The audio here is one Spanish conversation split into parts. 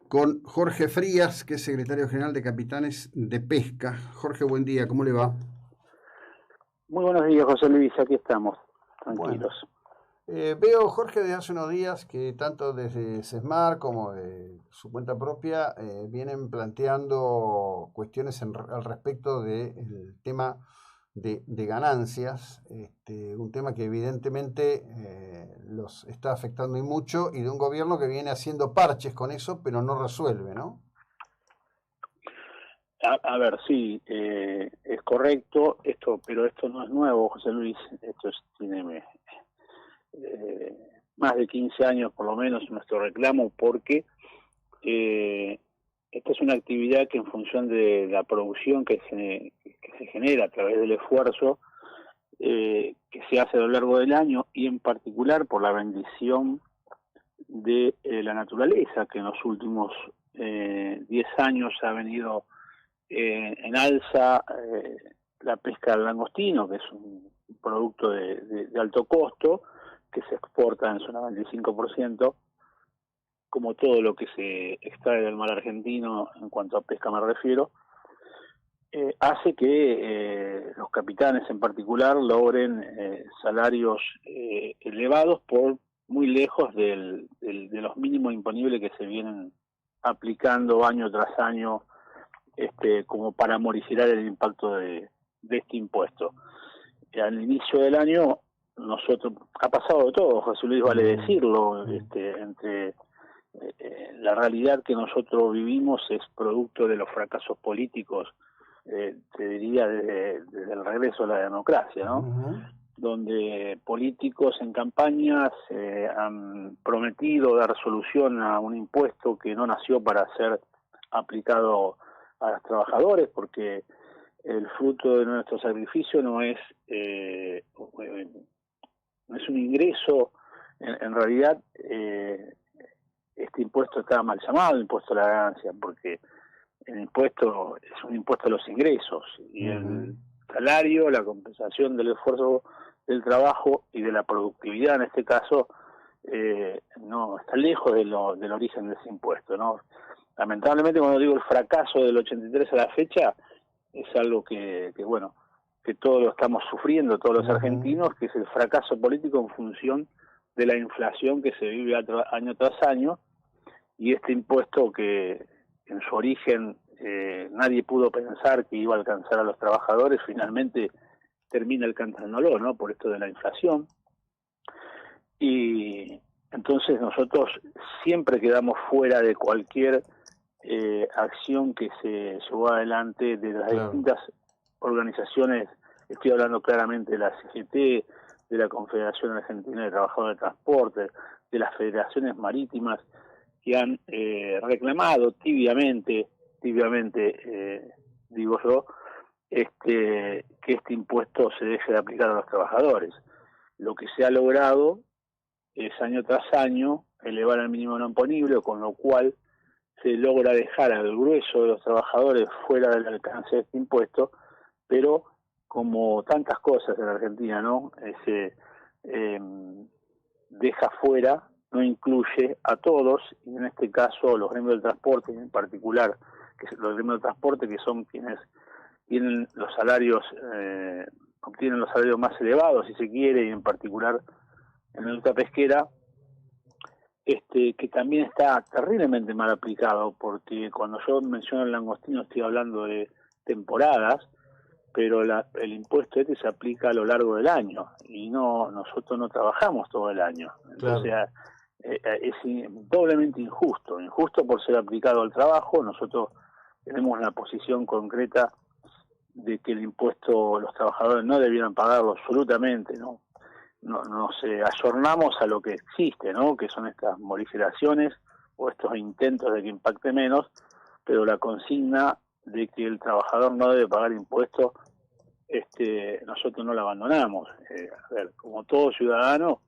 con Jorge Frías, que es secretario general de Capitanes de Pesca. Jorge, buen día, ¿cómo le va? Muy buenos días, José Luis, aquí estamos, Bueno, tranquilos. veo, Jorge, desde hace unos días que tanto desde SESMAR como de su cuenta propia vienen planteando cuestiones al respecto del tema de ganancias, un tema que evidentemente los está afectando y mucho, y de un gobierno que viene haciendo parches con eso, pero no resuelve, ¿no? A ver, sí, es correcto, pero esto no es nuevo, José Luis, tiene más de 15 años por lo menos nuestro reclamo, porque esta es una actividad que en función de la producción que se genera a través del esfuerzo que se hace a lo largo del año, y en particular por la bendición de la naturaleza, que en los últimos 10 años ha venido en alza la pesca del langostino, que es un producto de alto costo, que se exporta en zona 25%, como todo lo que se extrae del mar argentino en cuanto a pesca me refiero, hace que los capitanes en particular logren salarios elevados por muy lejos de los mínimos imponibles que se vienen aplicando año tras año, como para morigerar el impacto de este impuesto. Al inicio del año nosotros ha pasado de todo, José Luis, vale decirlo, entre la realidad que nosotros vivimos es producto de los fracasos políticos, te diría desde el regreso a la democracia, ¿no? Donde políticos en campañas han prometido dar solución a un impuesto que no nació para ser aplicado a los trabajadores, porque el fruto de nuestro sacrificio no es un ingreso. En realidad este impuesto está mal llamado impuesto a la ganancia, porque el impuesto es un impuesto a los ingresos, y el salario, la compensación del esfuerzo del trabajo y de la productividad en este caso no está lejos del origen de ese impuesto, ¿no? Lamentablemente, cuando digo el fracaso del 83 a la fecha, es algo que bueno, que todos lo estamos sufriendo, todos los argentinos, que es el fracaso político en función de la inflación que se vive año tras año, y este impuesto que en su origen nadie pudo pensar que iba a alcanzar a los trabajadores, finalmente termina alcanzándolo, ¿no? Por esto de la inflación. Y entonces nosotros siempre quedamos fuera de cualquier acción que se llevó adelante de las distintas organizaciones. Estoy hablando claramente de la CGT, de la Confederación Argentina de Trabajadores de Transporte, de las federaciones marítimas, que han reclamado tibiamente, digo yo, que este impuesto se deje de aplicar a los trabajadores. Lo que se ha logrado es año tras año elevar al mínimo no imponible, con lo cual se logra dejar al grueso de los trabajadores fuera del alcance de este impuesto, pero como tantas cosas en Argentina, ¿no? Deja fuera, no incluye a todos, y en este caso los gremios del transporte, en particular los gremios del transporte, que son quienes tienen los salarios, obtienen los salarios más elevados, si se quiere, y en particular en la industria pesquera, que también está terriblemente mal aplicado, porque cuando yo menciono el langostino estoy hablando de temporadas, pero el impuesto se aplica a lo largo del año, y nosotros no trabajamos todo el año. Entonces es doblemente injusto por ser aplicado al trabajo. Nosotros tenemos una posición concreta de que el impuesto los trabajadores no debieran pagarlo absolutamente, ¿no? Nos ayornamos a lo que existe, ¿no? Que son estas moriferaciones o estos intentos de que impacte menos, pero la consigna de que el trabajador no debe pagar impuestos, nosotros no la abandonamos. A ver, como todo ciudadano,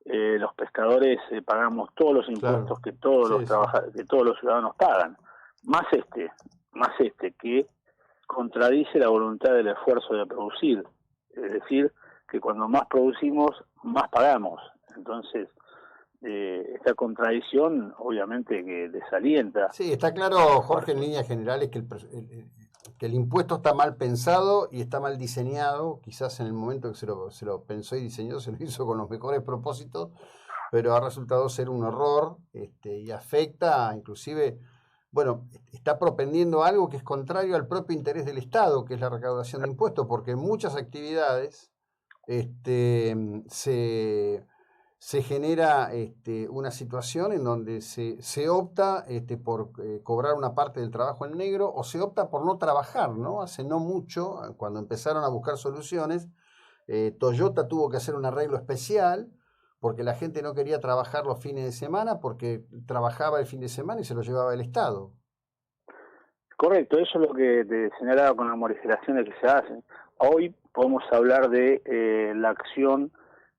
los pescadores pagamos todos los impuestos que todos que todos los ciudadanos pagan, más que contradice la voluntad del esfuerzo de producir, es decir, que cuando más producimos, más pagamos. Entonces, esta contradicción obviamente que desalienta. Sí, está claro, Jorge, en líneas generales que el impuesto está mal pensado y está mal diseñado. Quizás en el momento que se lo pensó y diseñó se lo hizo con los mejores propósitos, pero ha resultado ser un error, y afecta, inclusive, bueno, está propendiendo algo que es contrario al propio interés del Estado, que es la recaudación de impuestos, porque en muchas actividades se genera una situación en donde se opta por cobrar una parte del trabajo en negro, o se opta por no trabajar, ¿no? Hace no mucho, cuando empezaron a buscar soluciones, Toyota tuvo que hacer un arreglo especial porque la gente no quería trabajar los fines de semana, porque trabajaba el fin de semana y se lo llevaba el Estado. Correcto, eso es lo que te señalaba con las modificaciones que se hacen. Hoy podemos hablar de la acción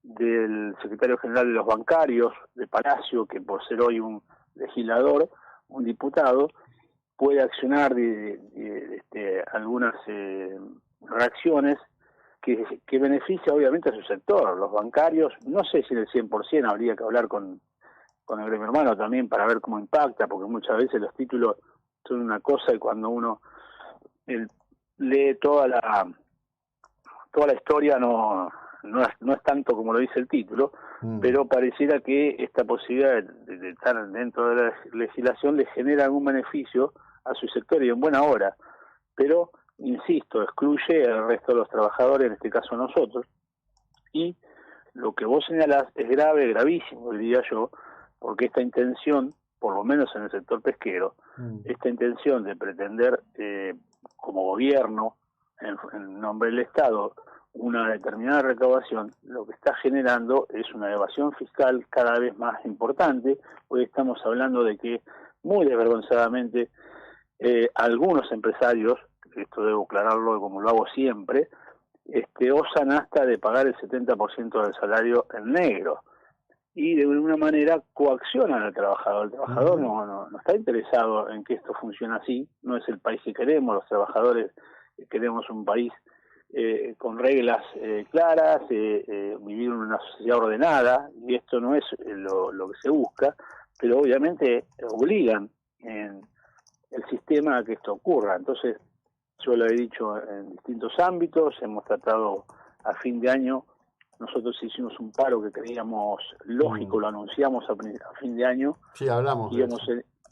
del secretario general de los bancarios, de Palacio, que por ser hoy un legislador, un diputado, puede accionar algunas reacciones que beneficia obviamente a su sector. Los bancarios, no sé si del 100% habría que hablar con el gremio hermano también para ver cómo impacta, porque muchas veces los títulos son una cosa y cuando uno lee toda la historia no es tanto como lo dice el título, pero pareciera que esta posibilidad de estar dentro de la legislación le genera algún beneficio a su sector y en buena hora, pero insisto, excluye al resto de los trabajadores, en este caso nosotros, y lo que vos señalás es grave, gravísimo, diría yo, porque esta intención, por lo menos en el sector pesquero, esta intención de pretender como gobierno, en nombre del Estado, una determinada recaudación, lo que está generando es una evasión fiscal cada vez más importante. Hoy estamos hablando de que, muy desvergonzadamente, algunos empresarios, esto debo aclararlo como lo hago siempre, osan hasta de pagar el 70% del salario en negro y de alguna manera coaccionan al trabajador. El trabajador no está interesado en que esto funcione así, no es el país que queremos, los trabajadores queremos un país con reglas claras, vivir en una sociedad ordenada, y esto no es lo que se busca, pero obviamente obligan en el sistema a que esto ocurra. Entonces, yo lo he dicho en distintos ámbitos, hemos tratado a fin de año, nosotros hicimos un paro que creíamos lógico, lo anunciamos a fin de año, sí, hablamos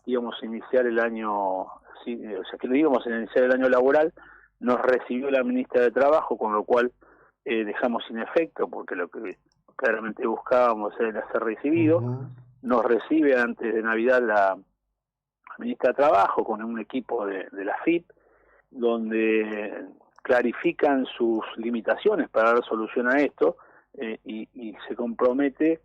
íbamos a iniciar el año, sí, o sea que lo íbamos a iniciar el año laboral, nos recibió la ministra de Trabajo, con lo cual dejamos sin efecto, porque lo que claramente buscábamos era ser recibido, nos recibe antes de Navidad la ministra de Trabajo con un equipo de la FIP, donde clarifican sus limitaciones para dar solución a esto y se compromete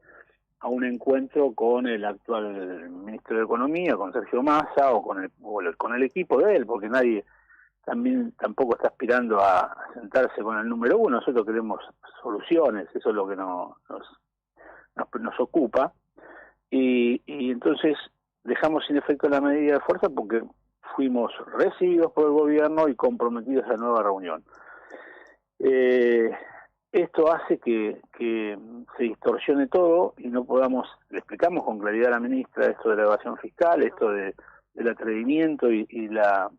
a un encuentro con el actual ministro de Economía, con Sergio Massa o con el equipo de él, porque nadie tampoco está aspirando a sentarse con el número uno. Nosotros queremos soluciones, eso es lo que nos ocupa, y entonces dejamos sin efecto la medida de fuerza porque fuimos recibidos por el gobierno y comprometidos a la nueva reunión. Esto hace que se distorsione todo y no podamos, le explicamos con claridad a la ministra esto de la evasión fiscal, esto del atrevimiento y la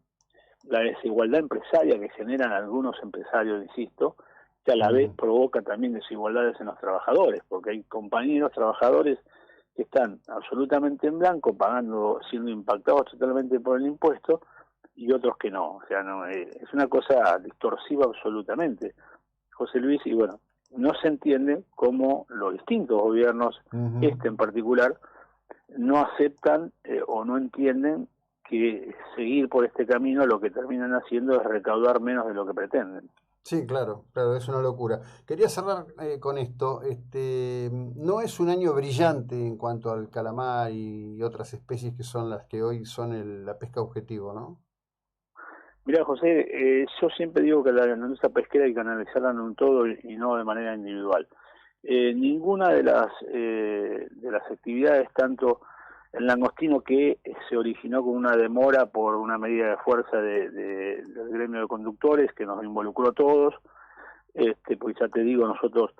desigualdad empresaria que generan algunos empresarios, insisto, que a la vez provoca también desigualdades en los trabajadores, porque hay compañeros trabajadores que están absolutamente en blanco, siendo impactados totalmente por el impuesto, y otros que no. O sea, es una cosa distorsiva absolutamente, José Luis, y bueno, no se entiende cómo los distintos gobiernos, en particular, no aceptan o no entienden que seguir por este camino lo que terminan haciendo es recaudar menos de lo que pretenden. Sí, claro, es una locura. Quería cerrar con esto. No es un año brillante en cuanto al calamar y otras especies que son las que hoy son la pesca objetivo, ¿no? Mira, José, yo siempre digo que la industria pesquera hay que analizarla en un todo y no de manera individual. Ninguna de las actividades, tanto el langostino, que se originó con una demora por una medida de fuerza del gremio de conductores que nos involucró a todos, pues ya te digo, nosotros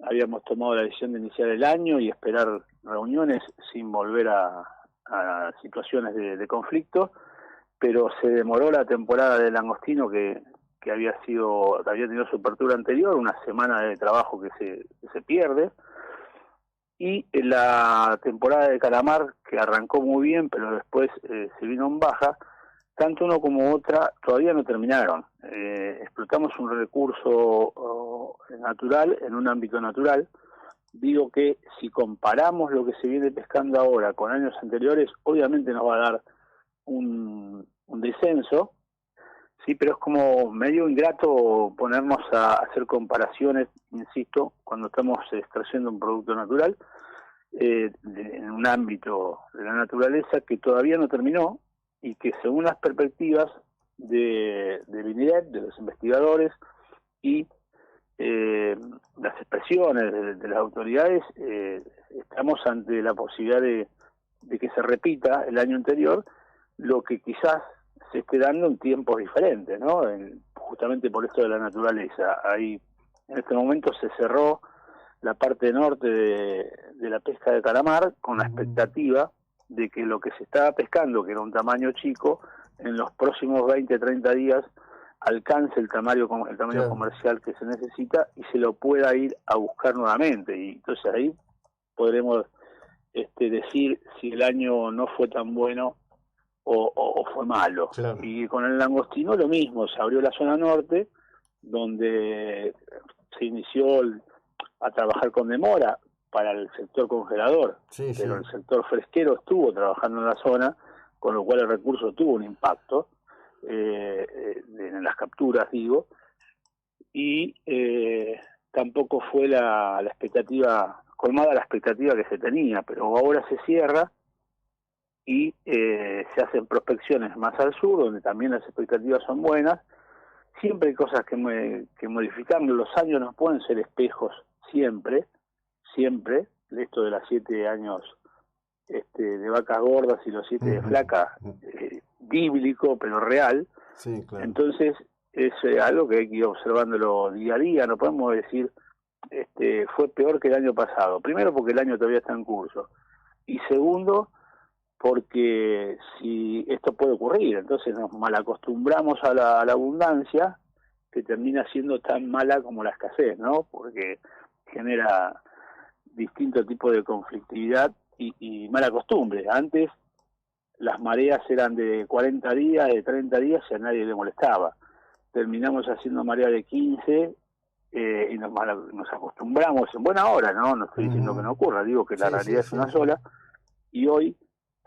habíamos tomado la decisión de iniciar el año y esperar reuniones sin volver a situaciones de conflicto, pero se demoró la temporada del langostino que había tenido su apertura anterior, una semana de trabajo que se pierde, y la temporada de calamar, que arrancó muy bien, pero después se vino en baja. Tanto uno como otra todavía no terminaron. Explotamos un recurso natural en un ámbito natural. Digo que si comparamos lo que se viene pescando ahora con años anteriores, obviamente nos va a dar un descenso, sí, pero es como medio ingrato ponernos a hacer comparaciones, insisto, cuando estamos extrayendo un producto natural en un ámbito de la naturaleza que todavía no terminó y que según las perspectivas del INEDEP, de los investigadores y las expresiones de las autoridades, estamos ante la posibilidad de que se repita el año anterior, lo que quizás se esté dando en tiempos diferentes, ¿no? Justamente por esto de la naturaleza. Ahí, en este momento se cerró la parte norte de la pesca de calamar con la expectativa de que lo que se estaba pescando, que era un tamaño chico, en los próximos 20, 30 días alcance el tamaño Claro. comercial que se necesita y se lo pueda ir a buscar nuevamente. Y entonces ahí podremos decir si el año no fue tan bueno o fue malo. Claro. Y con el langostino lo mismo, se abrió la zona norte, donde se inició a trabajar con demora para el sector congelador, Sí, pero sí. el sector fresquero estuvo trabajando en la zona, con lo cual el recurso tuvo un impacto en las capturas, digo, y tampoco fue la expectativa, colmada la expectativa que se tenía, pero ahora se cierra y se hacen prospecciones más al sur, donde también las expectativas son buenas. Siempre hay cosas que modificar, los años no pueden ser espejos siempre, esto de los 7 años de vacas gordas y los 7 de flacas, bíblico pero real. Sí, claro. Entonces es algo que hay que ir observándolo día a día, no podemos decir fue peor que el año pasado, primero porque el año todavía está en curso, y segundo porque si esto puede ocurrir, entonces nos malacostumbramos a la abundancia, que termina siendo tan mala como la escasez, ¿no? Porque genera distintos tipos de conflictividad y mala costumbre. Antes las mareas eran de 40 días, de 30 días y a nadie le molestaba. Terminamos haciendo marea de 15 y nos acostumbramos en buena hora, ¿no? No estoy diciendo que no ocurra, digo que la realidad es una sola. Y hoy,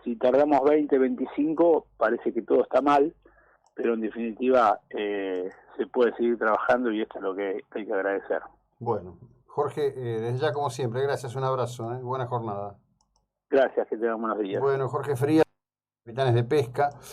si tardamos 20, 25, parece que todo está mal, pero en definitiva se puede seguir trabajando y esto es lo que hay que agradecer. Bueno, Jorge, desde ya como siempre, gracias, un abrazo, buena jornada. Gracias, que tengan buenos días. Bueno, Jorge Frías, Capitanes de Pesca.